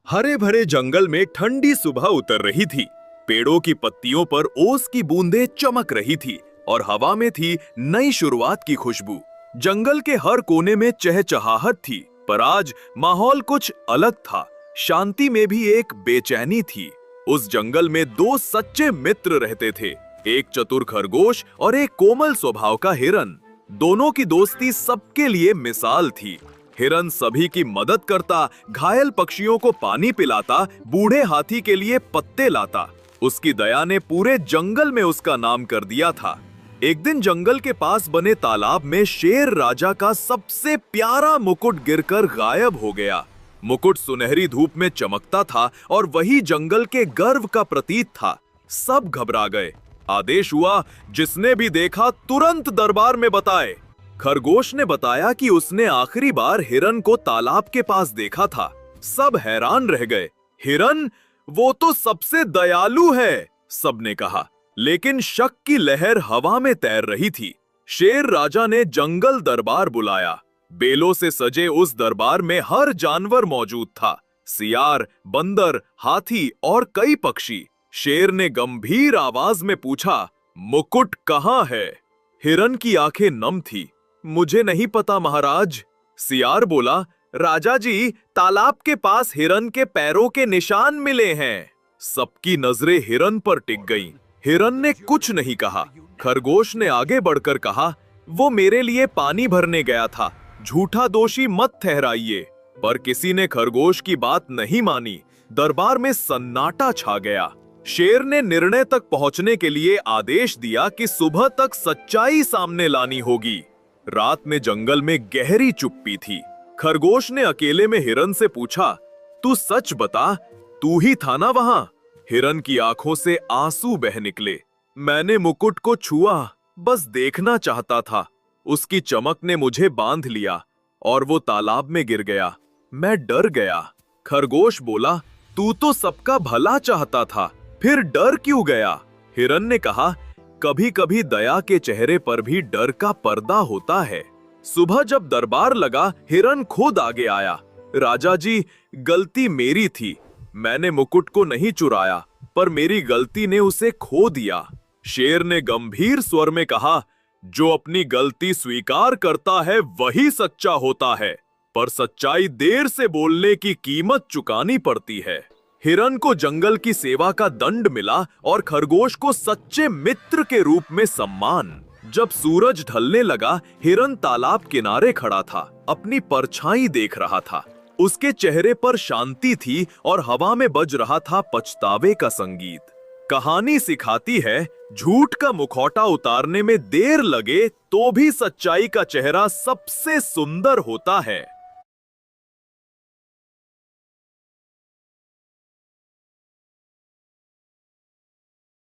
हरे भरे जंगल में ठंडी सुबह उतर रही थी। पेड़ों की पत्तियों पर ओस की बूंदें चमक रही थी और हवा में थी नई शुरुआत की खुशबू। जंगल के हर कोने में चहचहाहट थी, पर आज माहौल कुछ अलग था। शांति में भी एक बेचैनी थी। उस जंगल में दो सच्चे मित्र रहते थे, एक चतुर खरगोश और एक कोमल स्वभाव का हिरन। दोनों की दोस्ती सबके लिए मिसाल थी। हिरन सभी की मदद करता, घायल पक्षियों को पानी पिलाता, बूढ़े हाथी के लिए पत्ते लाता। उसकी दया ने पूरे जंगल में उसका नाम कर दिया था। एक दिन जंगल के पास बने तालाब में शेर राजा का सबसे प्यारा मुकुट गिरकर गायब हो गया। मुकुट सुनहरी धूप में चमकता था और वही जंगल के गर्व का प्रतीक था। सब घबरा गए। आदेश हुआ, जिसने भी देखा तुरंत दरबार में बताए। खरगोश ने बताया कि उसने आखिरी बार हिरन को तालाब के पास देखा था। सब हैरान रह गए। हिरन? वो तो सबसे दयालु है, सबने कहा। लेकिन शक की लहर हवा में तैर रही थी। शेर राजा ने जंगल दरबार बुलाया। बेलों से सजे उस दरबार में हर जानवर मौजूद था, सियार, बंदर, हाथी और कई पक्षी। शेर ने गंभीर आवाज में पूछा, मुकुट कहाँ है? हिरन की आंखें नम थी। मुझे नहीं पता महाराज। सियार बोला, राजा जी, तालाब के पास हिरन के पैरों के निशान मिले हैं। सबकी नजरें हिरन पर टिक गईं। हिरन ने कुछ नहीं कहा। खरगोश ने आगे बढ़कर कहा, वो मेरे लिए पानी भरने गया था, झूठा दोषी मत ठहराइए। पर किसी ने खरगोश की बात नहीं मानी। दरबार में सन्नाटा छा गया। शेर ने निर्णय तक पहुंचने के लिए आदेश दिया कि सुबह तक सच्चाई सामने लानी होगी। रात में जंगल में गहरी चुप्पी थी। खरगोश ने अकेले में हिरन से पूछा, तू सच बता, तू ही था ना वहां? हिरन की आंखों से आंसू बह निकले। मैंने मुकुट को छुआ, बस देखना चाहता था। उसकी चमक ने मुझे बांध लिया और वो तालाब में गिर गया। मैं डर गया। खरगोश बोला, तू तो सबका भला चाहता था, फिर डर क्यों गया? हिरन ने कहा, कभी कभी दया के चेहरे पर भी डर का पर्दा होता है। सुबह जब दरबार लगा, हिरन खुद आगे आया। राजा जी, गलती मेरी थी। मैंने मुकुट को नहीं चुराया, पर मेरी गलती ने उसे खो दिया। शेर ने गंभीर स्वर में कहा, जो अपनी गलती स्वीकार करता है वही सच्चा होता है, पर सच्चाई देर से बोलने की कीमत चुकानी पड़ती है। हिरन को जंगल की सेवा का दंड मिला और खरगोश को सच्चे मित्र के रूप में सम्मान। जब सूरज ढलने लगा, हिरन तालाब किनारे खड़ा था, अपनी परछाई देख रहा था। उसके चेहरे पर शांति थी और हवा में बज रहा था पछतावे का संगीत। कहानी सिखाती है, झूठ का मुखौटा उतारने में देर लगे तो भी सच्चाई का चेहरा सबसे सुंदर होता है।